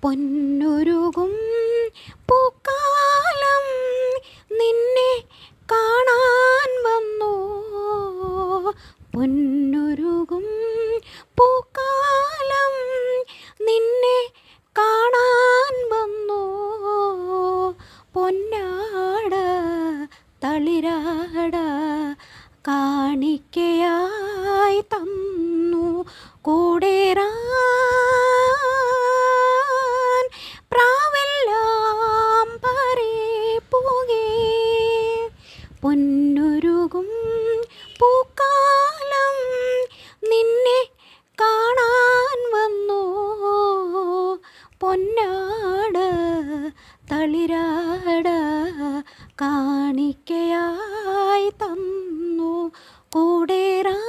പൊന്നുരുകും പൂക്കാലം നിന്നെ കാണാൻ വന്നു. പൊന്നുരുകും പൂക്കാലം നിന്നെ കാണാൻ വന്നു. പൊന്നാട തളിരാട കാണിക്കയായി തന്നു. കൂടേറാൻ പ്രാവെല്ലാം പറിപ്പുകേ. പൊന്നുരുകും പൂക്കാലം നിന്നെ കാണാൻ വന്നു. പൊന്നാട തളിരാട കാണിക്കയായി തന്നു. കൂടേറാൻ